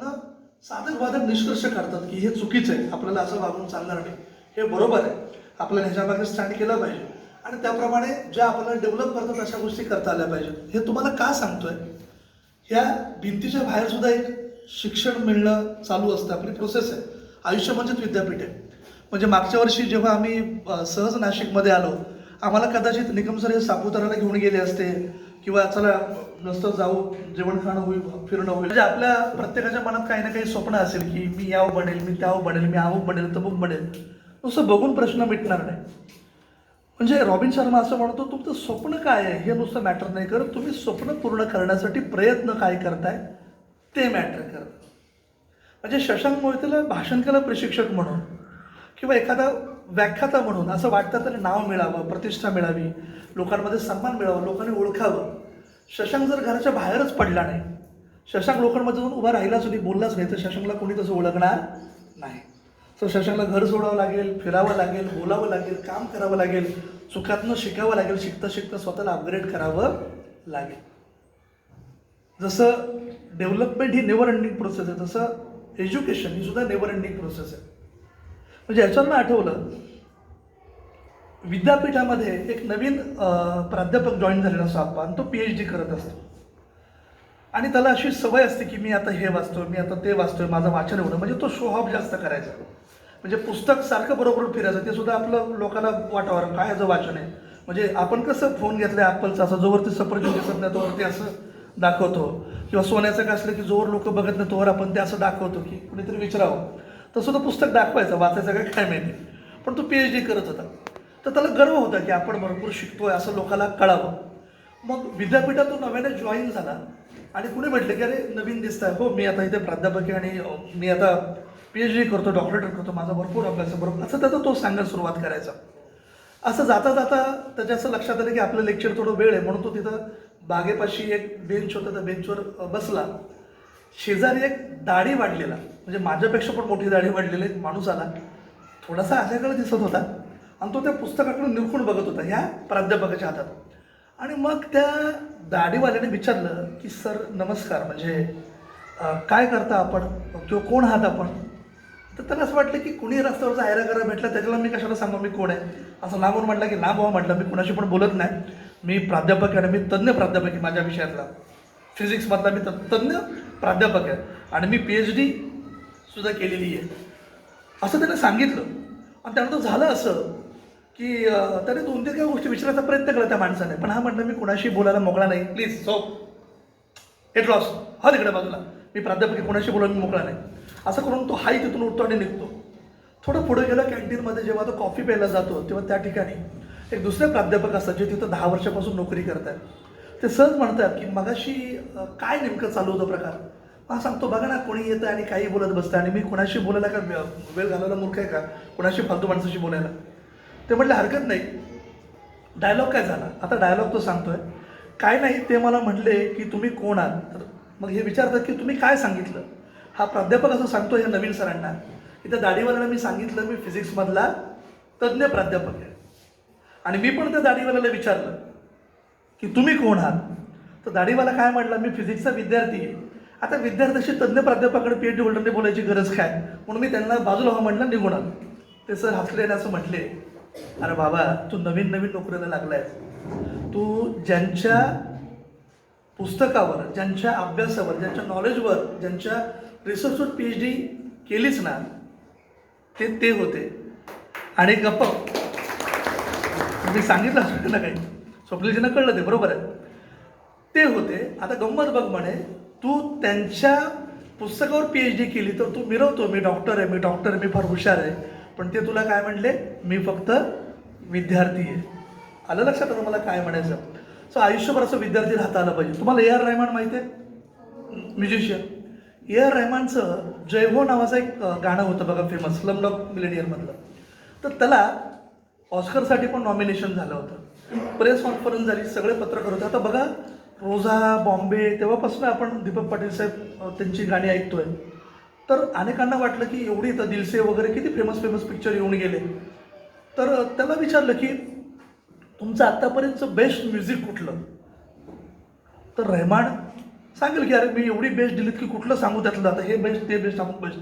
ना साधक वादक निष्कर्ष काढतात की हे चुकीचं आहे, आपल्याला असं वागून चालणार नाही, हे बरोबर आहे, आपल्याला ह्याच्यामागे स्टँड केलं पाहिजे आणि त्याप्रमाणे ज्या आपल्याला डेव्हलप करतात अशा गोष्टी करता आल्या पाहिजेत. हे तुम्हाला का सांगतोय? ह्या भिंतीच्या बाहेर सुद्धा एक शिक्षण मिळणं चालू असतं, आपली प्रोसेस आहे. आयुष्य म्हणजेच विद्यापीठ आहे. म्हणजे मागच्या वर्षी जेव्हा आम्ही सहज नाशिकमध्ये आलो, आम्हाला कदाचित निकम सर हे सापुताराला घेऊन गेले असते किंवा चला नुसतं जाऊ, जेवण खाणं होईल, फिरणं होईल. म्हणजे आपल्या प्रत्येकाच्या मनात काही ना काही स्वप्न असेल की मी यावं बनेल, मी त्यावं बनेल, मी अमुक बनेल, तमुक बनेल. नुसतं बघून प्रश्न मिटणार नाही. म्हणजे रॉबिन शर्मा असं म्हणतो, तुमचं स्वप्न काय आहे हे नुसतं मॅटर नाही करत, तुम्ही स्वप्न पूर्ण करण्यासाठी प्रयत्न काय करताय ते मॅटर करतं. म्हणजे शशांक मोहितेला भाषण केलं प्रशिक्षक म्हणून किंवा एखादा व्याख्याता म्हणून असं वाटतं तरी नाव मिळावं, प्रतिष्ठा मिळावी, लोकांमध्ये सन्मान मिळावा, लोकांनी ओळखावं. शशांक जर घराच्या बाहेरच पडला नाही, शशांक लोकांमध्ये जाऊन उभा राहिलाच नाही, बोललाच नाही, तर शशांकला कोणी तसं ओळखणार नाही. तर शशांकला घर सोडावं लागेल, फिरावं लागेल, बोलावं लागेल, काम करावं लागेल, चुकातनं शिकावं लागेल, शिकता शिकता स्वतःला अपग्रेड करावं लागेल. जसं डेव्हलपमेंट ही नेव्हर एंडिंग प्रोसेस आहे, तसं एज्युकेशन ही सुद्धा नेव्हर एंडिंग प्रोसेस आहे. म्हणजे याच्यावर आठवलं, विद्यापीठामध्ये एक नवीन प्राध्यापक जॉईन झालेला असतो आपण, आणि तो PhD करत असतो आणि त्याला अशी सवय असते की मी आता हे वाचतोय, मी आता ते वाचतोय, माझं वाचन एवढं. म्हणजे तो शो ऑफ जास्त करायचा. म्हणजे पुस्तक सारखं बरोबर फिरायचं, ते सुद्धा आपलं लोकांना वाटावं काय याचं वाचन आहे. म्हणजे आपण कसं फोन घेतलं ॲपलचा, असं जोवरती सफरचंद दिसत नाही तोवर ते असं दाखवतो, किंवा सोन्याचं काय असलं की जोवर लोक बघत नाही तोवर आपण ते असं दाखवतो की कुणीतरी विचारावं. तसं तो पुस्तक दाखवायचं, वाचायचं काय माहिती. पण तो PhD करत होता, तर त्याला गर्व होता की आपण भरपूर शिकतोय असं लोकांना कळावं. मग विद्यापीठातून नव्याने जॉईन झाला आणि कुणी म्हटलं की अरे नवीन दिसत आहे, हो मी आता इथे प्राध्यापक आहे आणि मी आता PhD करतो, डॉक्टरेट करतो, माझा भरपूर अभ्यास आहे, बरोबर असं त्याचा तो सांगायला सुरुवात करायचा. असं जाता जाता त्याच्या असं लक्षात आलं की आपलं लेक्चर थोडं वेळ आहे, म्हणून तो तिथं बागेपाशी एक बेंच होता, त्या बेंचवर बसला. शेजारी एक दाढी वाढलेला, म्हणजे माझ्यापेक्षा पण मोठी दाढी वाढलेला एक माणूस आला. थोडासा आल्याकडे दिसत होता आणि तो त्या पुस्तकाकडे निरखून बघत होता ह्या प्राध्यापकाच्या हातात. आणि मग त्या दाढीवाल्याने विचारलं की सर नमस्कार, म्हणजे काय करता आपण किंवा कोण आहात आपण. तर त्याला असं वाटलं की कुणी रस्त्यावरचा आयरा करा भेटला त्याच्याला मी कशाला सांगू मी कोण आहे. असं लांबून म्हटलं की ना बाबा, म्हटलं मी कुणाशी पण बोलत नाही, मी प्राध्यापक आहे आणि मी तज्ज्ञ प्राध्यापक आहे, माझ्या विषयातला फिजिक्समधला मी तज्ज्ञ प्राध्यापक आहे आणि मी PhD सुद्धा केलेली आहे, असं त्याने सांगितलं. आणि त्यानंतर झालं असं की त्याने 2-3 काही गोष्टी विचारायचा प्रयत्न केला त्या माणसाने, पण हा म्हटलं मी कुणाशी बोलायला मोकळा नाही, प्लीज सो इट लॉस, हा तिकडे बाजूला, मी प्राध्यापक कुणाशी बोलायला मी मोकळा नाही. असं करून तो हाई तिथून उठतो आणि निघतो. थोडं पुढे गेला, कॅन्टीनमध्ये जेव्हा तो कॉफी प्यायला जातो तेव्हा त्या ठिकाणी एक दुसरे प्राध्यापक असतात जे तिथं 10 वर्षापासून नोकरी करतात. ते सहज म्हणतात की मगाशी काय नेमकं चालू होतं प्रकार. हा सांगतो, बघा ना कोणी येतं आणि काही बोलत बसतं आणि मी कुणाशी बोलायला का वेळ घालवायला मूर्ख आहे का, कुणाशी फालतू माणसाशी बोलायला. ते म्हटलं हरकत नाही. डायलॉग काय झाला, आता डायलॉग तो सांगतोय काय नाही. ते मला म्हटले की तुम्ही कोण आहात, तर मग हे विचारतात की तुम्ही काय सांगितलं. हा प्राध्यापक असं सांगतो ह्या नवीन सरांना की त्या दाढीवाल्याला मी सांगितलं मी फिजिक्समधला तज्ज्ञ प्राध्यापक आहे. आणि मी पण त्या दाढीवाल्याला विचारलं की तुम्ही कोण आहात, तर दाढीवाला काय म्हटला, मी फिजिक्सचा विद्यार्थी आहे. आता विद्यार्थ्याशी तज्ज्ञ प्राध्यापकाकडे PhD होल्डरने बोलायची गरज काय, म्हणून मी त्यांना बाजूला हा म्हटलं, निघून आलो. ते सर हसले आणि असं म्हटले, अरे बाबा तू नवीन नवीन नोकरीला लागलाय, तू ज्यांच्या पुस्तकावर, ज्यांच्या अभ्यासावर, ज्यांच्या नॉलेजवर, ज्यांच्या रिसर्चवर PhD केलीच ना, ते होते. आणि गप्प मी सांगितलं असं ना काही, स्वप्नीलजींना कळलं ते बरोबर आहे, ते होते. आता गंमत बघ म्हणे, तू त्यांच्या पुस्तकावर PhD केली तर तू मिरवतो मी डॉक्टर आहे, मी डॉक्टर आहे, मी फार हुशार आहे, पण ते तुला काय म्हणले, मी फक्त विद्यार्थी आहे. आलं लक्षात तुम्हाला काय म्हणायचं. सो आयुष्यभर असं विद्यार्थी राहता आलं पाहिजे. तुम्हाला A.R. रहमान माहिती आहे, म्युझिशियन. A.R. रहमानचं जय हो नावाचं एक गाणं होतं बघा फेमस, स्लमडॉग मिलेनियरमधलं. तर त्याला ऑस्करसाठी पण नॉमिनेशन झालं होतं, प्रेस कॉन्फरन्स झाली, सगळे पत्रकार होते. आता बघा रोजा, बॉम्बे, तेव्हापासून आपण दीपक पाटील साहेब त्यांची गाणी ऐकतोय. तर अनेकांना वाटलं की एवढी तर दिलसे वगैरे किती फेमस पिक्चर येऊन गेले. तर त्याला विचारलं की तुमचं आत्तापर्यंतचं बेस्ट म्युझिक कुठलं. तर रहमान सांगेल की अरे मी एवढी बेस्ट दिलीत की कुठलं सांगू त्यातलं, आता हे बेस्ट ते बेस्ट अमुक बेस्ट.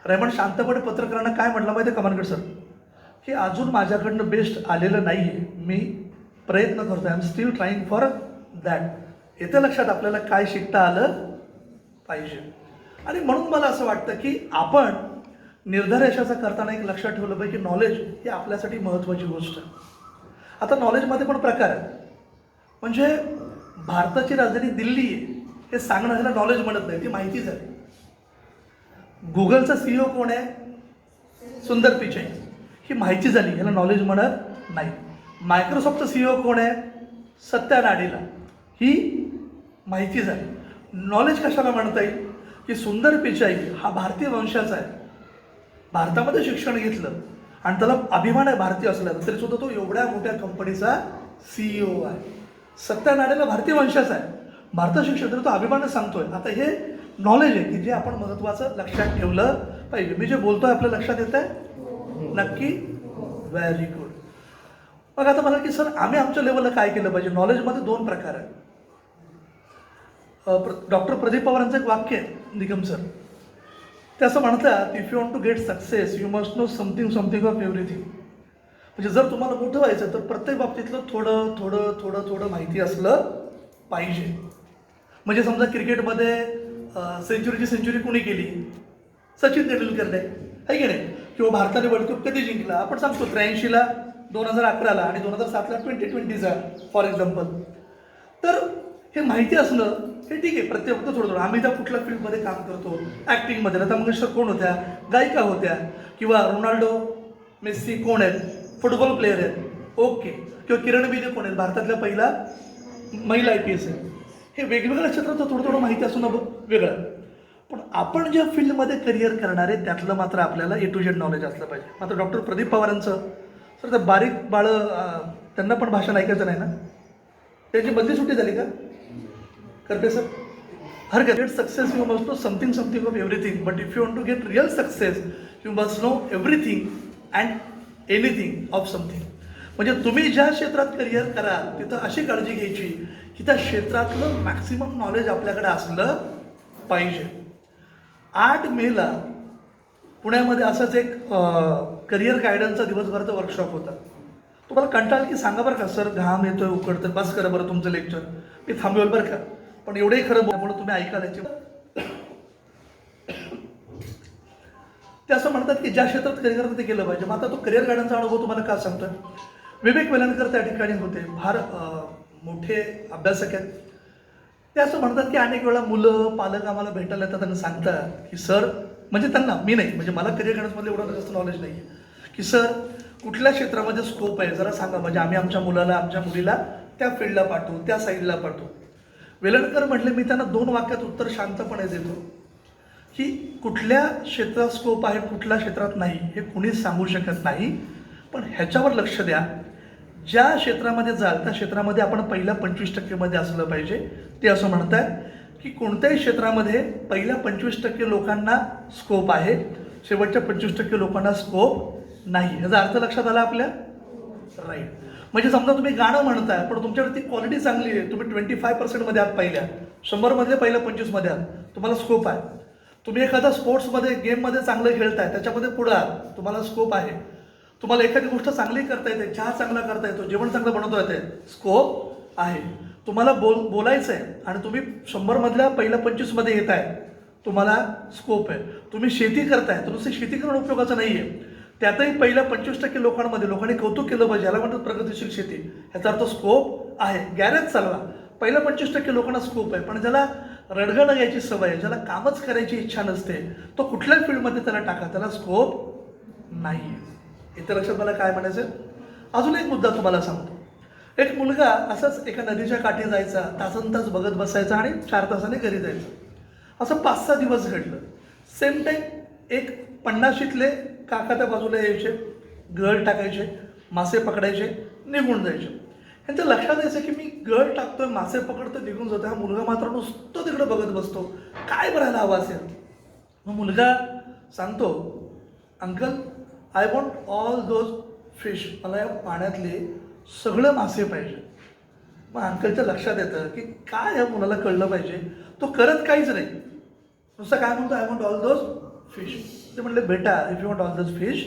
रेमंड शांतपणे पत्रकारांना काय म्हटलं माहिती आहे कमानगड सर, की अजून माझ्याकडनं बेस्ट आलेलं नाही आहे, मी प्रयत्न करतो, I am still trying for that. येत्या लक्षात आपल्याला काय शिकता आलं पाहिजे. आणि म्हणून मला असं वाटतं की आपण निर्धार यशाचा करताना एक लक्षात ठेवलं पाहिजे की नॉलेज ही आपल्यासाठी महत्त्वाची गोष्ट आहे. आता नॉलेजमध्ये पण प्रकार आहेत. म्हणजे भारताची राजधानी दिल्ली आहे हे सांगणं ह्याला नॉलेज म्हणत नाही, ती माहितीच आहे. गुगलचा CEO कोण आहे? सुंदर पिचाई, ही माहिती झाली, ह्याला नॉलेज म्हणत नाही. मायक्रोसॉफ्टचा CEO कोण आहे? सत्या नाडेला, ही माहिती झाली. नॉलेज कशाला म्हणता येईल की सुंदर पिचाई हा भारतीय वंशाचा आहे, भारतामध्ये शिक्षण घेतलं आणि त्याला अभिमान आहे भारतीय असल्याचा, तरी सुद्धा तो एवढ्या मोठ्या कंपनीचा CEO आहे. सत्या नाडेला भारतीय वंशाचा आहे, भारतात शिक्षण, तरी तो अभिमानाने सांगतोय. आता हे नॉलेज आहे की जे आपण महत्त्वाचं लक्षात ठेवलं पाहिजे. मी जे बोलतोय आपल्या लक्षात येत आहे नक्की? Very good. मग आता मला की सर आम्ही आमच्या लेवलला काय केलं पाहिजे? नॉलेजमध्ये 2 प्रकार आहेत. डॉक्टर प्रदीप पवारांचं एक वाक्य आहे निगम सर, ते असं म्हणतात, if you want to get success you must know something of everything. म्हणजे जर तुम्हाला मोठं व्हायचं तर प्रत्येक बाबतीतलं थोडं थोडं थोडं थोडं माहिती असलं पाहिजे. म्हणजे समजा क्रिकेटमध्ये सेंचुरी कोणी केली? सचिन तेंडुलकरने, आहे की नाही? किंवा भारताने वर्ल्ड कप कधी जिंकला? आपण सांगतो 83ला, 2011ला आणि 2007ला 2020चा फॉर एक्झाम्पल. तर हे माहिती असणं हे ठीक आहे, प्रत्येक थोडं थोडं. आम्ही त्या कुठल्या फील्डमध्ये काम करतो, ॲक्टिंगमध्ये, लता मंगेशकर कोण होत्या? गायिका होत्या. किंवा रोनाल्डो मेस्सी कोण आहेत? फुटबॉल प्लेयर आहेत. ओके. किंवा किरण बेदी कोण आहेत? भारतातल्या पहिला महिला IPS आहे. हे वेगवेगळ्या क्षेत्रात थोडं थोडं माहिती असणं वेगळं. पण आपण ज्या फील्डमध्ये करिअर करणार आहे त्यातलं मात्र आपल्याला A to Z नॉलेज असलं पाहिजे. मात्र डॉक्टर प्रदीप पवारांचं सर, तर बारीक बाळं त्यांना पण भाषण ऐकायचं नाही ना? त्याची बदली सुट्टी झाली का करते सर? हरकत. Get success you must know something of everything, but if you want to get real success you must know everything and anything of something. म्हणजे तुम्ही ज्या क्षेत्रात करिअर कराल तिथं अशी काळजी घ्यायची की त्या क्षेत्रातलं मॅक्सिमम नॉलेज आपल्याकडे असलं पाहिजे. 8 मेला पुण्यामध्ये असंच एक करिअर गायडन्सचा दिवसभराचा वर्कशॉप होता. तुम्हाला कंटाळ की सांगा बरं का सर, घाम येतोय, उकडतं, बस करा बरं तुमचं लेक्चर, मी थांबवेल बरं का, पण एवढंही खरं म्हणून तुम्ही ऐकायला ते असं म्हणतात की ज्या क्षेत्रात करिअर ते केलं पाहिजे. मग आता तो करिअर गायडन्सचा अनुभव तुम्हाला का सांगतोय? विवेक वेलणकर त्या ठिकाणी होते, फार मोठे अभ्यासक आहेत. ते असं म्हणतात की अनेक वेळा मुलं पालक आम्हाला भेटायला येतात आणि सांगतात की सर, म्हणजे त्यांना, मी नाही, म्हणजे मला करिअर गायडन्समध्ये एवढं जास्त नॉलेज नाही आहे, की सर कुठल्या क्षेत्रामध्ये स्कोप आहे जरा सांगा, म्हणजे आम्ही आमच्या मुलाला आमच्या मुलीला त्या फील्डला पाठवू, त्या साईडला पाठवू. वेलणकर म्हटले, मी त्यांना 2 वाक्यात उत्तर शांतपणे देतो की कुठल्या क्षेत्रात स्कोप आहे कुठल्या क्षेत्रात नाही हे कुणीच सांगू शकत नाही, पण ह्याच्यावर लक्ष द्या, ज्या क्षेत्रामध्ये जाल त्या क्षेत्रामध्ये आपण पहिल्या 25% असलं पाहिजे. ते असं म्हणतात की कोणत्याही क्षेत्रामध्ये पहिल्या 25% लोकांना स्कोप आहे, शेवटच्या 25% लोकांना स्कोप नाही. याचा अर्थ लक्षात आला आपल्या? राईट. म्हणजे समजा तुम्ही गाणं म्हणताय पण तुमच्याकडे ती क्वालिटी चांगली आहे, तुम्ही 25% आहात, पहिल्या 100 पहिल्या 25 आहात, तुम्हाला स्कोप आहे. तुम्ही एखादा स्पोर्ट्समध्ये गेममध्ये चांगलं खेळताय, त्याच्यामध्ये पुढं आहात, तुम्हाला स्कोप आहे. तुम्हाला एखादी गोष्ट चांगली करता येते, चहा चांगला करता येतो, जेवण चांगलं बनवता येते, स्कोप आहे. तुम्हाला बोलायचं आहे आणि तुम्ही 100 पहिल्या 25 येत आहे, तुम्हाला स्कोप आहे. तुम्ही शेती करताय तर नुसती शेती करणं उपयोगाचं नाही आहे, त्यातही पहिल्या 25% लोकांनी कौतुक केलं पाहिजे, याला म्हणतात प्रगतिशील शेती, ह्याचा अर्थ स्कोप आहे. गॅरेज चालवा, पहिल्या 25% लोकांना स्कोप आहे. पण ज्याला रडगणं घ्यायची सवय आहे, ज्याला कामच करायची इच्छा नसते, तो कुठल्याही फील्डमध्ये त्याला टाका, त्याला स्कोप नाही आहे. इथे लक्षात मला काय म्हणायचं? अजून एक मुद्दा तुम्हाला सांगतो. एक मुलगा असाच एका नदीच्या काठी जायचा, तासनतास बघत बसायचा आणि 4 तासाने घरी जायचं. असं 5-6 दिवस घडलं. सेम टाईम एक 50शीतले काका त्या बाजूला यायचे, गळ टाकायचे, मासे पकडायचे, निघून जायचे. यांच्या लक्षात यायचं की मी गळ टाकतोय, मासे पकडतोय, निघून जातो, हा मुलगा मात्र नुसतं तिकडे बघत बसतो, काय बरायला हवा असेल. मग मुलगा सांगतो, uncle I want all those fish, मला या पाण्यातले सगळे मासे पाहिजे. मग अंकलच्या लक्षात येतं की काय या मुलाला कळलं पाहिजे, तो करत काहीच नाही, नुसतं काय म्हणतो, I want all those fish. ते म्हणले बेटा if you want all those fish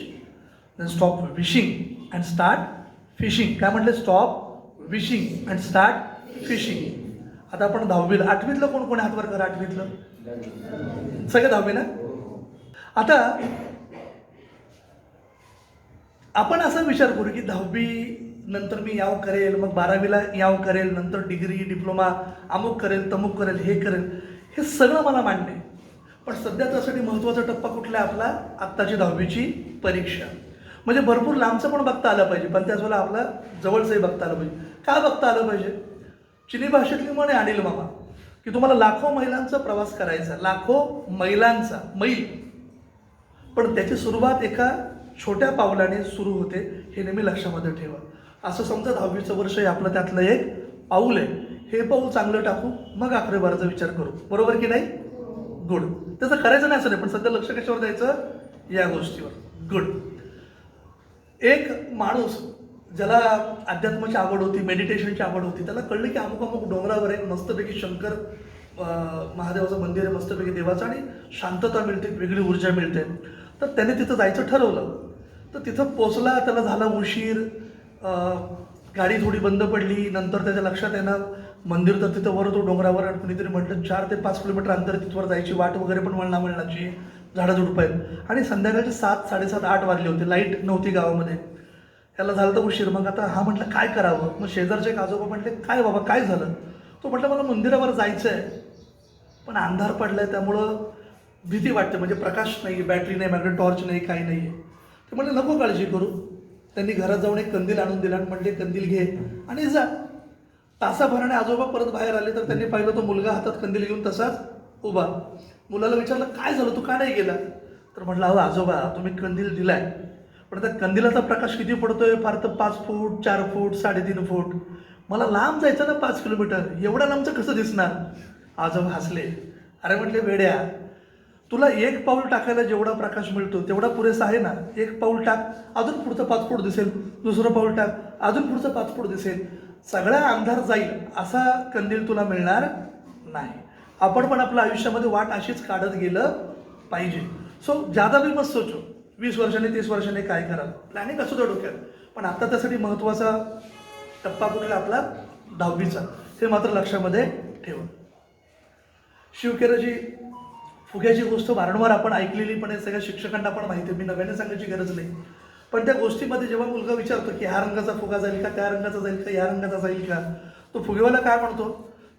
then stop wishing and start fishing. काय म्हटले, stop wishing and start fishing. आता आपण 10वीला 8वीतलं कोण कोणी हातवर करा, 8वीतलं सगळे 10वी ना. आता आपण असा विचार करू की 10वी नंतर मी याव करेल, मग 12वीला याव करेल, नंतर डिग्री डिप्लोमा अमुक करेल तमुक करेल हे करेल, हे सगळं मला मान्य आहे. पण सध्या त्यासाठी महत्त्वाचा टप्पा कुठला आहे आपला, आत्ताची 10वीची परीक्षा. म्हणजे भरपूर लांबचं पण बघता आलं पाहिजे, पण त्याच वेळेला आपला जवळचंही बघता आलं पाहिजे. काय बघता आलं पाहिजे, चिनी भाषेतली म्हणे अनिल मामा की तुम्हाला लाखो महिलांचा प्रवास करायचा, लाखो मैलांचा, मैल, पण त्याची सुरुवात एका छोट्या पावलाने सुरू होते, हे नेहमी लक्षामध्ये ठेवा. असं समजा 10वीचं वर्ष हे आपलं त्यातलं एक पाऊल आहे, हे पाऊल चांगलं टाकू, मग 11-12चा विचार करू, बरोबर की नाही. गुड. त्याचं करायचं नाही असं नाही, पण सध्या लक्ष कशावर द्यायचं, या गोष्टीवर. गुड. एक माणूस ज्याला अध्यात्माची आवड होती, मेडिटेशनची आवड होती, त्याला कळलं की अमुक अमुक डोंगरावर एक मस्तपैकी शंकर महादेवाचं मंदिर आहे, मस्तपैकी देवाचं, आणि शांतता मिळते, वेगळी ऊर्जा मिळते. तर त्याने तिथं जायचं ठरवलं. तर तिथं पोचला, त्याला झाला उशीर, गाडी थोडी बंद पडली. नंतर त्याच्या लक्षात येणार मंदिर तर तिथं वर तो डोंगरावर, आणि कुणीतरी म्हटलं 4 ते 5 किलोमीटर अंतर तिथवर जायची, वाट वगैरे पण वळणाची, झाडाझुडपं आहेत, आणि संध्याकाळचे 7, 7:30, 8 वाजले होते, लाईट नव्हती गावामध्ये. त्याला झालं तर उशीर. मग आता हा म्हटलं काय करावं. मग शेजारचे एक आजोबा म्हटले काय बाबा काय झालं. तो म्हटलं मला मंदिरावर जायचं आहे, पण अंधार पडलाय, त्यामुळं भीती वाटते, म्हणजे प्रकाश नाही, बॅटरी नाही, माझ्याकडे टॉर्च नाही, काही नाही आहे. ते म्हटले नको काळजी करू. त्यांनी घरात जाऊन एक कंदील आणून दिला आणि म्हटले कंदील घे आणि जा. तासाभराने आजोबा परत बाहेर आले, तर त्यांनी पाहिलं तो मुलगा हातात कंदील घेऊन तसाच उभा. मुलाला विचारलं काय झालं, तू का नाही गेला. तर म्हटलं अहो आजोबा तुम्ही कंदील दिलाय, पण त्या कंदिलाचा प्रकाश किती पडतोय, फार तर 5 फूट 4 फूट 3.5 फूट, मला लांब जायचं ना 5 किलोमीटर, एवढ्या लांबचं कसं दिसणार. आजोबा हसले. अरे म्हटले वेड्या, तुला 1 पाऊल टाकायला जेवढा प्रकाश मिळतो तेवढा पुरेसा आहे ना. 1 पाऊल टाक, अजून पुढचं 5 फूट दिसेल, दुसरं पाऊल टाक, अजून पुढचं 5 फूट दिसेल, सगळा अंधार जाईल, असा कंदील तुला मिळणार नाही. आपण पण आपल्या आयुष्यामध्ये वाट अशीच काढत गेलं पाहिजे. सो ज्यादा भी मत सोचो, 20 वर्षांनी 30 वर्षांनी काय कराल, प्लॅनिंग असू द्या डोक्यात, पण आत्ता त्यासाठी महत्त्वाचा टप्पा कुठला आपला 10वीचा, हे मात्र लक्षामध्ये ठेवा. शिवकेराची फुग्याची गोष्ट वारंवार आपण ऐकलेली, पण हे सगळ्या शिक्षकांना पण माहिती आहे, मी नव्याने सांगायची गरज नाही. पण त्या गोष्टीमध्ये जेव्हा मुलगा विचारतो की ह्या रंगाचा फुगा जाईल का, त्या रंगाचा जाईल का, या रंगाचा जाईल का, तो फुगेवाला काय म्हणतो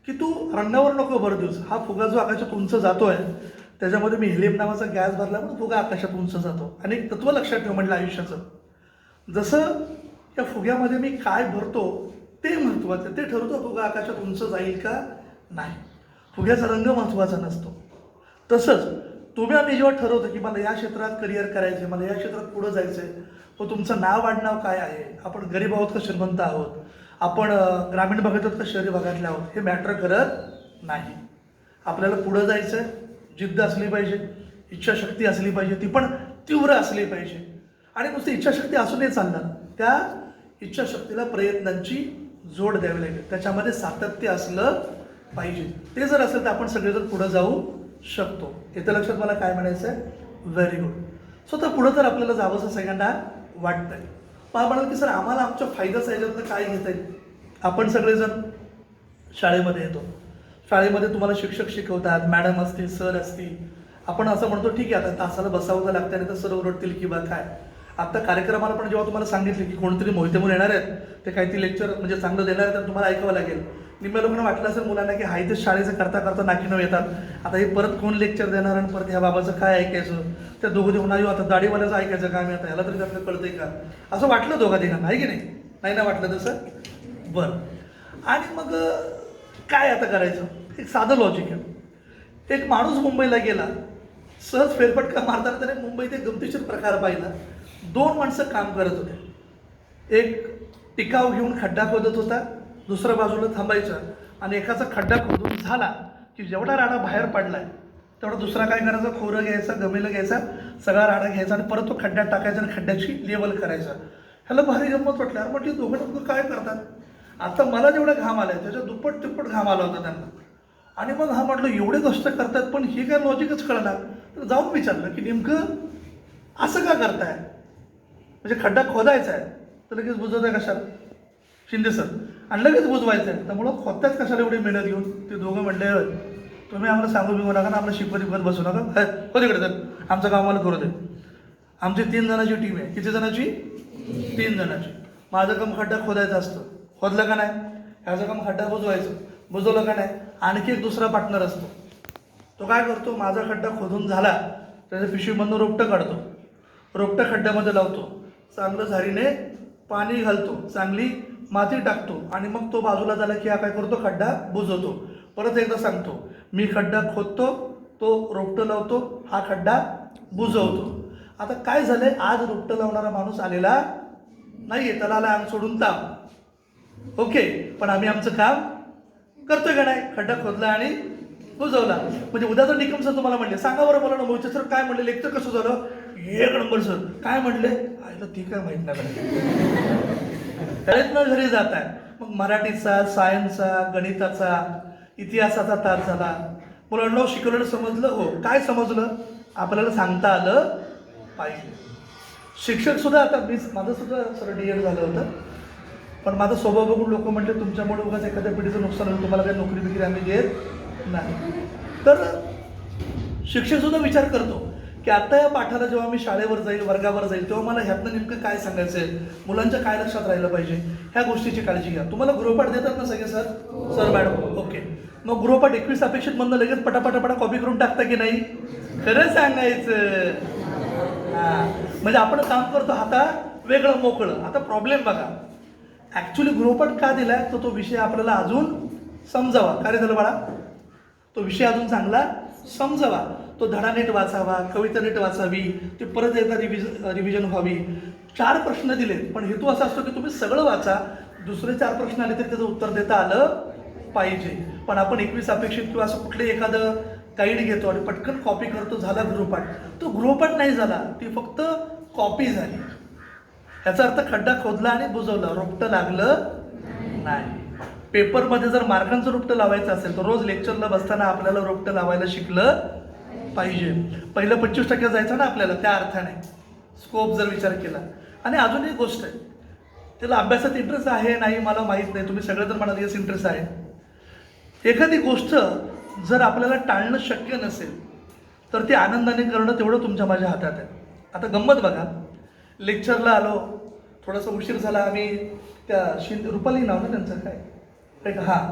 की तू रंगावर नको भर देऊस, हा फुगा जो आकाशात उंच जातोय त्याच्यामध्ये मी हेलियम नावाचा गॅस भरला म्हणून फुगा आकाशात उंच जातो. आणि एक तत्व लक्षात ठेव म्हटलं आयुष्याचं, जसं त्या फुग्यामध्ये मी काय भरतो ते महत्त्वाचं, ते ठरवतो फुगा आकाशात उंच जाईल का नाही. फुग्याचा रंग महत्त्वाचा नसतो. तसंच तुम्ही आम्ही जेव्हा ठरवतो की मला या क्षेत्रात करिअर करायचं, मला या क्षेत्रात पुढं जायचं आहे, मग तुमचं नाव आडनाव काय आहे, आपण गरीब आहोत का श्रीमंत आहोत, आपण ग्रामीण भागात आहोत का शहरी भागातले आहोत, हे मॅटर करत नाही. आपल्याला पुढं जायचं आहे, जिद्द असली पाहिजे, इच्छाशक्ती असली पाहिजे, ती पण तीव्र असली पाहिजे. आणि नुसती इच्छाशक्ती असूनही चालणार, त्या इच्छाशक्तीला प्रयत्नांची जोड द्यावी लागेल, त्याच्यामध्ये सातत्य असलं पाहिजे. ते जर असेल तर आपण सगळेजण पुढं जाऊ शकतो. इथं लक्षात मला काय म्हणायचं आहे, व्हेरी गुड. सो तर पुढं तर आपल्याला जावंसं सगळ्यांना वाटतं आहे. मला म्हणाल की सर आम्हाला आमच्या फायद्याचं याच्यातनं काय घेता येईल. आपण सगळेजण शाळेमध्ये येतो, शाळेमध्ये तुम्हाला शिक्षक शिकवतात, मॅडम असतील, सर असतील. आपण असं म्हणतो ठीक आहे आता तासाला बसावं तर लागतं, नाही तर सर ओरडतील किंवा काय. आत्ता कार्यक्रमाला पण जेव्हा तुम्हाला सांगितले की कोणतरी मोहिते म्हणून येणार आहेत, ते काहीतरी लेक्चर म्हणजे चांगलं देणार आहेत, तर तुम्हाला ऐकावं लागेल. निम्म्या लोकांना वाटलं असेल मुलांना की हाय तेच शाळेचं करता करता नाकीनं येतात, आता हे परत कोण लेक्चर देणार आणि परत ह्या बाबाचं काय ऐकायचं. त्या दोघं देऊन नाही आता दाढीवाल्याचं ऐकायचं काय, मी आता ह्याला तरी त्यातलं कळतंय का, असं वाटलं दोघा तिघांना, आहे की नाही. नाही ना वाटलं तसं. बरं, आणि मग काय आता करायचं, एक साधं लॉजिक आहे. एक माणूस मुंबईला गेला, सहज फेरफटका मारताना त्याने मुंबईत एक गमतीशीर प्रकार पाहिला. 2 माणसं काम करत होते. एक टिकाव घेऊन खड्डा खोदत होता, दुसऱ्या बाजूला थांबायचा, आणि एकाचा खड्डा खोदून झाला की जेवढा राडा बाहेर पडलाय तेवढा दुसरा काय करायचा, खोरं घ्यायचा, गमेलं घ्यायचा, सगळा राडा घ्यायचा आणि परत तो खड्ड्यात टाकायचा आणि खड्ड्याची लेवल करायचा. ह्याला भारी गंमत वाटली. अरे म्हटली दोघं नेमकं काय करतात. आता मला जेवढा घाम आलाय त्याच्या दुप्पट तिप्पट घाम आला होता त्यांना. आणि मग हा म्हटलं एवढे कष्ट करतात पण हे काय लॉजिकच कळणार. तर जाऊन विचारलं की नेमकं असं का करताय, म्हणजे खड्डा खोदायचा आहे तर लगेच बुजवताय कशाला शिंदे सर, आणि लगेच बुजवायचं आहे त्यामुळं खोदताच कशाला एवढी मेहनत घेऊन. ते दोघं म्हणले तुम्ही आम्हाला सांगू बिगू नका ना, आम्हाला शिकवत विकत बसू नका, हो तिकडे तर आमचं काम आम्हाला करू दे. आमची 3 जणांची टीम आहे. किती जणांची? 3 जणांची. माझं काम खड्डा खोदायचं असतं, खोदलं का नाही, ह्याचं काम खड्डा बुजवायचं, बुजवलं का नाही, आणखी एक दुसरा पार्टनर असतो. तो काय करतो, माझा खड्डा खोदून झाला त्याच्या पिशवीमधनं रोपटं काढतो, रोपटं खड्ड्यामध्ये लावतो, चांगलं झारीने पाणी घालतो, चांगली माती टाकतो, आणि मग तो बाजूला झाला की हा काय करतो, खड्डा बुजवतो. परत एकदा सांगतो, मी खड्डा खोदतो, तो रोपटं लावतो, हा खड्डा बुजवतो. आता काय झालंय, आज रोपटं लावणारा माणूस आलेला नाहीये, त्याला आला आम सोडून ताप. ओके, पण आम्ही आमचं काम करतोय का नाही, खड्डा खोदला आणि बुजवला. म्हणजे उद्याचा निकम सर तुम्हाला म्हणले, सांगा बरं मला मोहिते सर काय म्हणले, लेक्चर कसं झालं, 1 नंबर सर काय म्हणले, आयला ती काय माहित नाही. शाळेतनं घरी जात आहे, मग मराठीचा, सायन्सचा, गणिताचा, इतिहासाचा तास झाला. मुलांना शिकवलेलं समजलं, हो काय समजलं आपल्याला सांगता आलं पाहिजे. शिक्षक सुद्धा, आता माझं सुद्धा सर DED झालं होतं, पण माझा स्वभाव बघून लोक म्हटले तुमच्यामुळे उगाच एखाद्या पिढीचं नुकसान होईल, तुम्हाला काही नोकरी बिकरी आम्ही देत नाही. तर शिक्षक सुद्धा विचार करतो की आता या पाठाला जेव्हा मी शाळेवर जाईल, वर्गावर जाईल, तेव्हा मला ह्यातनं नेमकं काय सांगायचं आहे, मुलांच्या काय लक्षात राहिलं पाहिजे, ह्या गोष्टीची काळजी घ्या. तुम्हाला गृहपाठ देतात ना सगळे सर, सर मॅडम, ओके, मग गृहपाठ 21 अपेक्षित मधनं लगेच पटापटापटा कॉपी करून टाकता की नाही, खरं सांगायचं. हां, म्हणजे आपण काम करतो हाता वेगळं मोकळं. आता प्रॉब्लेम बघा, ॲक्च्युली गृहपाठ का दिलाय, तर तो विषय आपल्याला अजून समजावा. काय रे झालं बाळा, तो विषय अजून चांगला समजावा, तो धडा नीट वाचावा, कविता नीट वाचावी, ती परत एकदा रिव्हिजन व्हावी. 4 प्रश्न दिलेत, पण हेतू असा असतो की तुम्ही सगळं वाचा, दुसरे 4 प्रश्न आले तरी त्याचं उत्तर देता आलं पाहिजे. पण आपण 21 अपेक्षित किंवा असं कुठले एखादं गाईड घेतो आणि पटकन कॉपी करतो, झाला गृहपाठ. तो गृहपाठ नाही झाला, ती फक्त कॉपी झाली. याचा अर्थ खड्डा खोदला आणि बुजवला, रोपटं लागलं नाही. पेपरमध्ये जर मार्कांचं रोपटं लावायचं असेल तर रोज लेक्चरला बसताना आपल्याला रोपटं लावायला शिकलं पाहिजे. पहिलं 25% जायचं ना आपल्याला, त्या अर्थाने स्कोप जर विचार केला. आणि अजून एक गोष्ट आहे, त्याला अभ्यासात इंटरेस्ट आहे नाही मला माहीत नाही, तुम्ही सगळं जर म्हणाल येस इंटरेस्ट आहे. एखादी गोष्ट जर आपल्याला टाळणं शक्य नसेल तर ती आनंदाने करणं तेवढं तुमच्या माझ्या हातात आहे. आता गंमत बघा, लेक्चरला आलो, थोडासा उशीर झाला, आम्ही त्या रुपाली नाव ना त्यांचं काय, हां,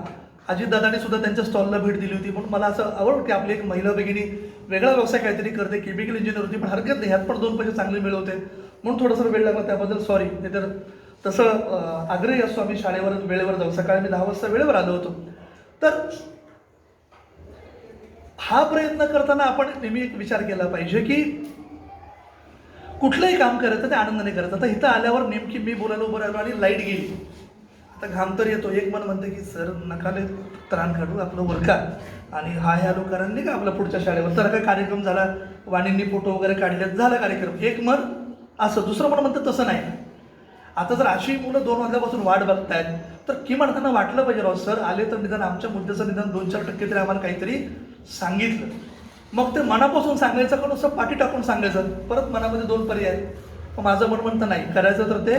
अजितदादांनी सुद्धा त्यांच्या स्टॉलला भेट दिली होती. म्हणून मला असं आवड की आपली एक महिला भगिनी वेगळा व्यवसाय काहीतरी करते, केमिकल इंजिनियर होती, पण हरकत नाही, ह्यात पण 2 पैसे चांगले मिळवते, म्हणून थोडासा वेळ लागला, त्याबद्दल सॉरी. नाही तर तसं आग्रही असतो आम्ही शाळेवर वेळेवर जाऊ. सकाळी मी 10 वाजता वेळेवर आलो होतो. तर हा प्रयत्न करताना आपण नेहमी एक विचार केला पाहिजे की कुठलंही काम करायचं ते आनंदाने करायचं. आता इथं आल्यावर नेमकी मी बोलायला उभं राहिलो आणि लाईट गेली, आता घाम तर येतो. एक मन म्हणतं की सर नकाले त्राण काढू, आपलं वरका आणि ह्या लोकांनी का आपला पुढच्या शाळेवर तर काय कार्यक्रम झाला, वाणींनी फोटो वगैरे काढले, झाला कार्यक्रम. एक मन असं, दुसरं मन म्हणतं तसं नाही. आता जर अशी मुलं 2 वाजल्यापासून वाट बघतायत तर किमान त्यांना वाटलं पाहिजे, राव सर आले तर निदान आमच्या मुद्द्याचं निदान 2-4% तरी आम्हाला काहीतरी सांगितलं. मग ते मनापासून सांगायचं का नुसतं पाठी टाकून सांगायचं, परत मनामध्ये 2 पर्याय. मग माझं मन म्हणतं नाही, करायचं तर ते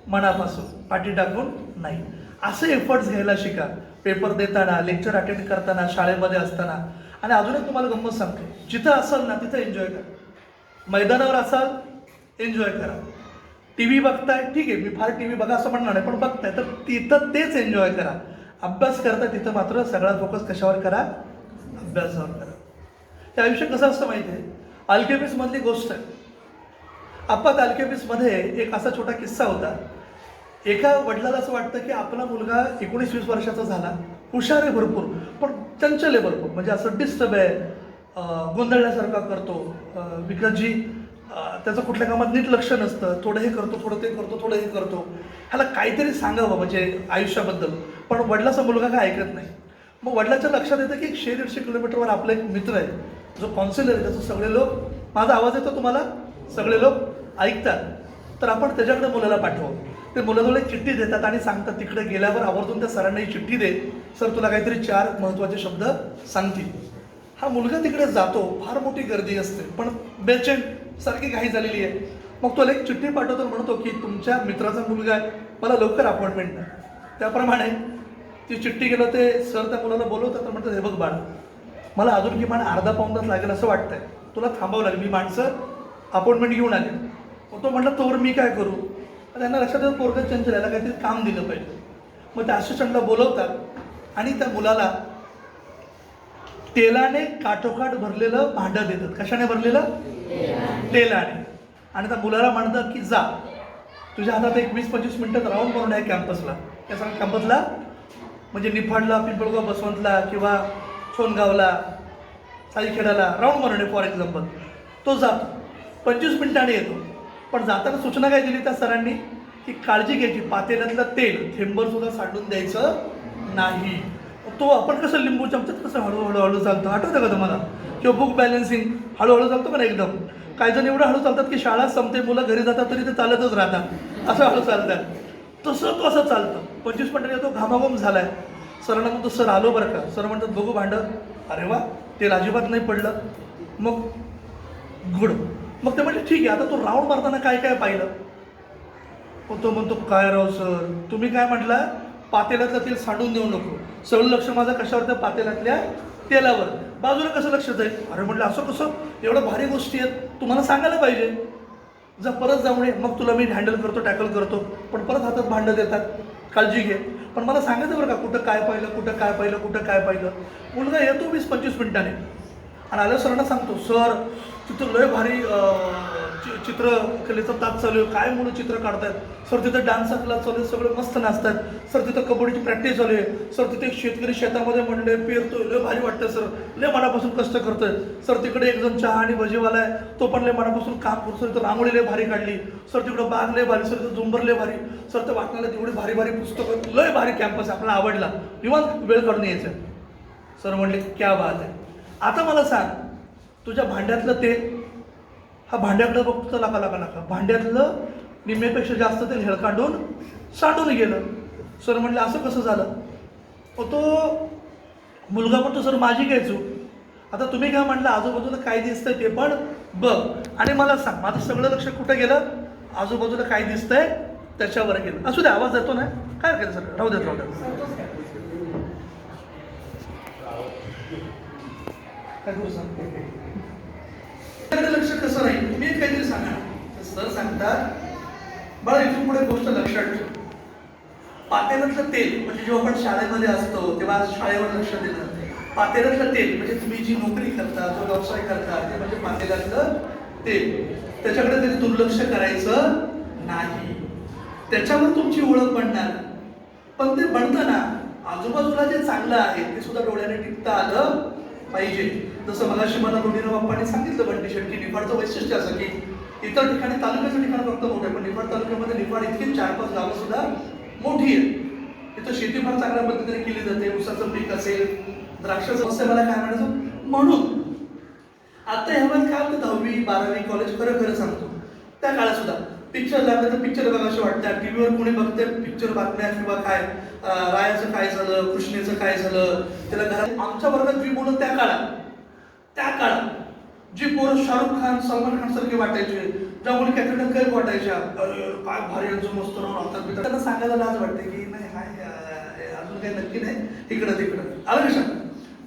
मनापासून, पाठी टाकून नाही. असे एफर्ट्स घ्यायला शिका, पेपर देताना, लेक्चर अटेंड करताना, शाळेमध्ये असताना. आणि अजून एक तुम्हाला गंमत सांगतो, जिथं असाल ना तिथं एन्जॉय करा. मैदानावर असाल एन्जॉय करा, TV बघताय ठीक आहे, मी फार TV बघा असं म्हणणार नाही, पण बघताय तर तिथं तेच एन्जॉय करा. अभ्यास करता तिथं मात्र सगळा फोकस कशावर करा, अभ्यासावर करा. हे आयुष्य कसं असतं माहिती आहे, अल्केमिस्टमधली गोष्ट आहे. आपात अल्केमिस्टमध्ये एक असा छोटा किस्सा होता. एका वडिलाला असं वाटतं की आपला मुलगा 19-20 वर्षाचा झाला, हुशार आहे भरपूर, पण चंचल आहे भरपूर, म्हणजे असं डिस्टर्ब आहे, गोंधळल्यासारखा करतो, विकतजी त्याचं कुठल्या कामात नीट लक्ष नसतं, थोडं हे करतो, थोडं ते करतो, थोडं हे करतो. ह्याला काहीतरी सांगावं म्हणजे आयुष्याबद्दल, पण वडिलाचा मुलगा काय ऐकत नाही. मग वडिलाच्या लक्षात येतं की 100-150 किलोमीटरवर आपला एक मित्र आहे जो कॉन्सिलर आहे, त्याचं सगळे लोक, माझा आवाज येतो तुम्हाला, सगळे लोक ऐकतात, तर आपण त्याच्याकडे मुलाला पाठवू. ते मुलाजवळ एक चिठ्ठी देतात आणि सांगतात तिकडे गेल्यावर आवर्जून त्या सरांना ही चिठ्ठी दे, सर तुला काहीतरी 4 महत्त्वाचे शब्द सांगतील. हा मुलगा तिकडे जातो, फार मोठी गर्दी असते, पण बेचैन सारखी घाई झालेली आहे. मग तो एक चिठ्ठी पाठवतो, म्हणतो की तुमच्या मित्राचा मुलगा आहे, मला लवकर अपॉइंटमेंट द्या. त्याप्रमाणे ती चिठ्ठी गेलं, ते सर त्या मुलाला बोलवतात तर म्हणतात, हे बघ बाळ, मला अजून किमान अर्धा पाऊण तास लागेल असं वाटतंय, तुला थांबावं लागेल, मी माणसं अपॉइंटमेंट घेऊन आले. मग तो म्हटलं तोवर मी काय करू. त्यांना लक्षात येतं पोरगं चंचल, याला काहीतरी काम दिलं पाहिजे. मग त्या असिस्टंटला बोलवतात आणि त्या मुलाला तेलाने काठोकाठ भरलेलं भांडं देतात. कशाने भरलेलं? तेलाने. आणि त्या मुलाला म्हणतात की जा, तुझ्या हातात एक 20-25 मिनिटात राऊंड मारून आहे कॅम्पसला. त्या सांग कॅम्पसला म्हणजे निफाडला, पिंपळगाव, बसवंतला किंवा सोनगावला, साईखेडाला राऊंड मारून आहे फॉर एक्झाम्पल. तो जातो, 25 मिनिटांनी येतो. पण जाताना सूचना काय दिली त्या सरांनी की काळजी घ्यायची, पातेल्यातलं तेल थेंबर सुद्धा सांडून द्यायचं नाही. तो आपण कसं लिंबू चमच्यात कसं हळूहळू चालतो, आठवतं का तुम्हाला? किंवा बुक बॅलन्सिंग हळूहळू चालतो का ना एकदम. काही जण एवढं हळू चालतात की शाळा संपते, मुलं घरी जातात तरी ते चालतच राहतात, असं हळू चालतात. तसं तो असं चालतं. 25 मिनिटांनी तो घामाघूम झालाय. सरांना म्हणतो सर आलो बरं का. सर म्हणतात बघू भांडं. अरे वा, तेल अजिबात नाही पडलं. मग गुड. मग ते म्हणजे ठीक आहे. आता तो राऊंड मारताना काय काय पाहिलं. तो म्हणतो काय राव सर, तुम्ही काय म्हटलं, पातेल्यातलं तेल सांडून देऊ नको. सगळं लक्ष माझं कशावर, त्या पातेल्यातल्या तेलावर. बाजूला कसं लक्ष जाईल. अरे म्हटलं असं कसं, एवढं भारी गोष्टी आहेत, तुम्हाला सांगायला पाहिजे. जा परत जाऊ नये, मग तुला मी हँडल करतो, टॅकल करतो. पण परत हातात भांडं देतात, काळजी घे. पण मला सांगायचं बरं का, कुठं काय पाहिलं, कुठं काय पाहिलं, कुठं काय पाहिलं. मुलगा येतो 20-25 मिनिटाने आणि आल्या सरांना सांगतो, सर तिथं लय भारी चित्रकलेचा तास चालू आहे, काय मुलं चित्र काढतात. सर तिथं डान्सचा क्लास चालू आहे, सगळे मस्त नाचतात. सर तिथं कबड्डीची प्रॅक्टिस चालू आहे. सर तिथे शेतकरी शेतामध्ये म्हणले पेरतोय, लय भारी वाटतं सर, लय मनापासून कष्ट करतोय. सर तिकडे एक जण चहा आणि भजीवाला आहे, तो पण लय मनापासून काम करतो. सर तिथं रांगोळी लय भारी काढली. सर तिकडं बाग लय भारी. सर तिथं झुंबर लय भारी. सर त्या वाचनाला तेवढी भारी भारी पुस्तकं, लय भारी कॅम्पस आपल्याला आवडला, निवांत वेळ काढून यायचं. सर म्हणले क्या बात आहे. आता मला सांग, तुझ्या भांड्यातलं तेल, हा भांड्याकडं बघतो लाका लाका लाका, भांड्यातलं निम्म्यापेक्षा जास्त तेल हेळकांडून सांडून गेलं. सर म्हटलं असं कसं झालं. तो मुलगा म्हणतो सर माझी काय चूक. आता तुम्ही काय म्हटलं, आजूबाजूला काय दिसतंय ते पण बघ आणि मला सांग. माझं सगळं लक्ष कुठं गेलं, आजूबाजूला काय दिसतंय त्याच्यावर गेलं. असू द्या, आवाज येतो ना, काय हरकत सर, राहू द्या राहू द्या. काय करू सांग, लक्ष कसं नाही. तुम्ही काहीतरी सांगा. सर सांगतात बरं इथून पुढे गोष्ट लक्षात ठेव. पातेल्यातलं तेल म्हणजे जेव्हा आपण शाळेमध्ये असतो तेव्हा शाळेवर लक्ष देणं. पातेल्यातलं तेल म्हणजे तुम्ही जी नोकरी करता, जो व्यवसाय करता, ते म्हणजे पातेल्यातलं तेल. त्याच्याकडे तरी दुर्लक्ष करायचं नाही. त्याच्यावर तुमची ओळख बनणार. पण ते बनतं ना, आजूबाजूला जे चांगलं आहे ते सुद्धा डोळ्याने टिपता आलं पाहिजे. जसं मगाशी मला रोडीराव बाप्पांनी सांगितलं बंटी शेट्टी, निफाडचं वैशिष्ट्य असं की इतर ठिकाणी तालुक्याचं ठिकाण फक्त मोठं आहे, पण निफाड तालुक्यामध्ये निफाड इतकी 4-5 गावं सुद्धा मोठी आहे. तिथं शेती फार चांगल्या पद्धतीने केली जाते. ऊसाचं पीक असेल, द्राक्षाचं असं, मला काय म्हणायचं म्हणून आता ह्या वेळेस काय होतं, 10वी 12वी कॉलेज खरं खरं सांगतो त्या काळात सुद्धा पिक्चर लागलं तर पिक्चर बघा असं वाटतं. टी व्हीवर कोणी बघते पिक्चर बातम्या किंवा काय, रायाचं काय झालं, कृष्णेचं काय झालं, त्याला घरात. आमच्या वर्गात जी मुलं त्या काळात जी पोरं शाहरुख खान, सलमान खान सारखे वाटायचे, ज्या मुली कॅथरीना कैफ वाटायच्या, अरे काय भारी यांचं मस्त राहतात, त्यांना सांगायला लाज वाटते की नाही काय अजून काही नक्की नाही, इकडं तिकडं आलं कशा.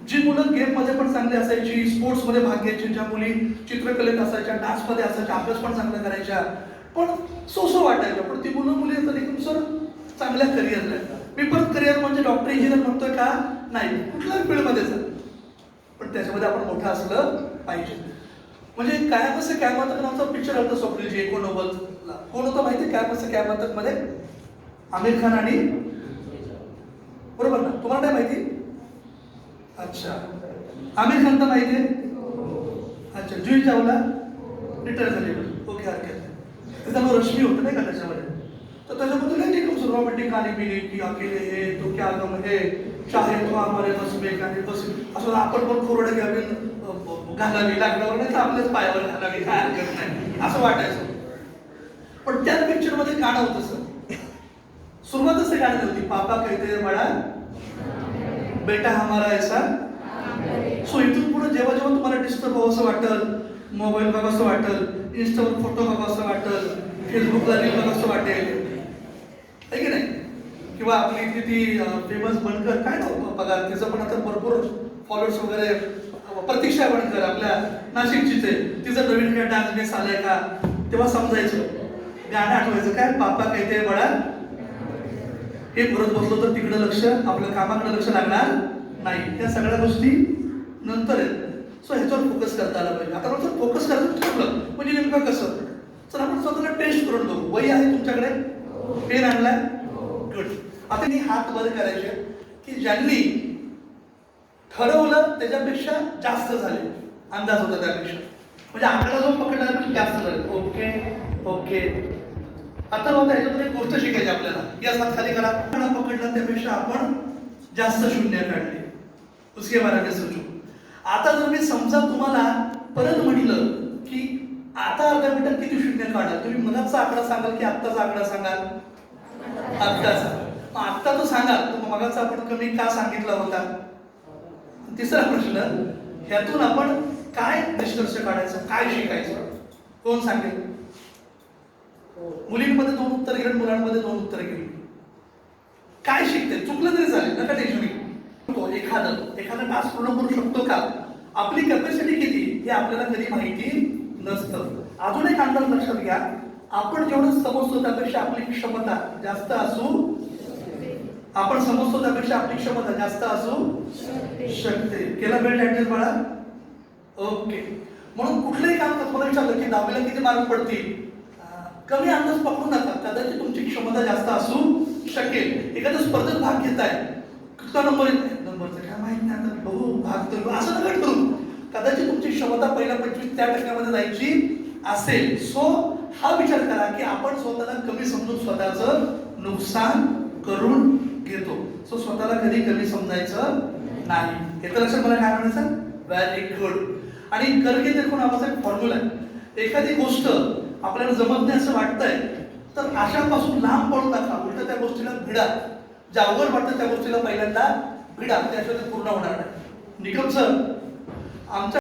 जी मुलं गेममध्ये पण चांगली असायची, स्पोर्ट्समध्ये भाग घ्यायची, ज्या मुली चित्रकलेत असायच्या, डान्समध्ये असायच्या, अभ्यास पण चांगला करायच्या, पण सो वाटायचं. पण ती मुली तरी सर चांगल्या करिअरला. मी परत करिअर म्हणजे डॉक्टर इंजिनियर म्हणतोय का नाही, कुठल्याही फील्डमध्ये जा, पण त्याच्यामध्ये आपण मोठं असलं पाहिजे. म्हणजे कयामत से कयामत तक नावाचा पिक्चर होता स्वप्नीलजी 89ला. कोण होतं माहिती कयामत से कयामत तक मध्ये? आमिर खान आणि बरोबर ना, तुम्हाला काय माहिती? अच्छा, आमिर खान तर माहिती आहे. अच्छा, जुही चावला रिटायर झाली, ओके हरकत नाही. त्याच्यामुळे रश्मी होतं नाही का त्याच्यामध्ये, तर त्याच्यामध्ये नाही ठीक रोमॅन्टिक गाणी बिणी की अकेले हे तो क्या गम है चाहे तो हमारे बस में गाणे बस असं आपण पण कोरडं घ्यावी घालावी लागल्यावर नाही तर आपल्याच पायावर घालावी, काय हरकत नाही असं वाटायचं. पण त्याच पिक्चरमध्ये गाणं होतं सर, सुरुवातच ते गाणं होती, पापा कहते बडा बेटा हमारा ऐसा. सो इथून पुढे जेव्हा जेव्हा तुम्हाला डिस्टर्ब व्हावंसं वाटेल, मोबाईल बघावंसं वाटेल, इंस्टावर फोटो बघावंसं वाटेल, फेसबुकला रील बघावंसं वाटेल, आहे की नाही, किंवा आपली इथली ती फेमस बनकर काय नव्हतं बघा, तिचं पण आता भरपूर फॉलोअर्स वगैरे, प्रतीक्षा बनकर आपल्या नाशिकचीच आहे, तिचं नवीन काय डान्स बेस आलाय का, तेव्हा समजायचं, गाणं आठवायचं काय, पापा कहते बडा. हे करत बसलो तर तिकडे लक्ष, आपल्या कामाकडे लक्ष लागणार नाही. या सगळ्या गोष्टी नंतर आहेत. सो ह्याच्यावर फोकस करता आला पाहिजे. आता जर फोकस करायचं ठरलं म्हणजे नेमकं कसं, तर आपण स्वतःला टेस्ट करून बघू. वही आहे तुमच्याकडे, पेन आणलाय, गुड. आता मी हात वर करायचे की ज्यांनी ठरवलं त्याच्यापेक्षा जास्त झाले, अंदाज होता त्यापेक्षा, म्हणजे आकडा जो पकडला त्यापेक्षा जास्त झाले. Okay okay. आता होता ह्याच्यामध्ये एक गोष्ट शिकायची आपल्याला. या हात खाली करा. पकडला त्यापेक्षा आपण जास्त शून्य काढले. उसके बारे में सोचो. आता जर मी समजा तुम्हाला परत म्हटलं की आता अर्ध्या मिनिटात किती शून्य काढाल, तुम्ही मगाचा आकडा सांगाल की आत्ताचा आकडा सांगाल? आत्ताचा. आत्ता तो सांगाल, तर मगाचा आपण कमी का सांगितला होता? तिसरा प्रश्न, ह्यातून आपण काय निष्कर्ष काढायचं, काय शिकायचं, कोण सांगेल? मुलींमध्ये 2 उत्तर गेली, मुलांमध्ये 2 उत्तर गेली. काय शिकते? चुकलं तरी चालेल, नका टेन्शन घेऊ. एखादा टास्क पूर्ण करू शकतो का, आपली कॅपॅसिटी किती हे आपल्याला कधी माहिती नसतं. अजून एक अंदाज लक्षात घ्या, आपण जेवढं समजतो त्यापेक्षा आपली क्षमता जास्त असू, आपण समजतो त्यापेक्षा आपली क्षमता जास्त असू शकते. केला बेल्ट ऍडजस्ट बाळा? ओके. म्हणून कुठलंही काम तुम्हाला विचारलं की 10वीला किती मार्क पडतील, कमी अंदाज पकडू नका. कदाचित तुमची क्षमता जास्त असू शकेल. एखाद्या स्पर्धेत भाग घेताय, किती नंबर येत, नंबरचं काय माहित नाही, आता बघू भाग तर असं नका करू. कदाचित तुमची क्षमता पहिल्या 25% जायची असेल. सो हा विचार करा की आपण स्वतःला कमी समजून स्वतःचं नुकसान करून घेतो. सो स्वतःला कधी कमी समजायचं नाही. हे तर लक्षात मला काय म्हणायचं? Very good. आणि गर्गे देखील नावाचा एक फॉर्म्युला आहे. एखादी गोष्ट आपल्याला जमत नाही असं वाटतंय तर आशापासून लांब पडू नका, उलट त्या गोष्टीला भिडा. जे अवघड वाटतं त्या गोष्टीला पहिल्यांदा भिडा, त्याशिवाय ते पूर्ण होणार नाही. निकम सर, आमच्या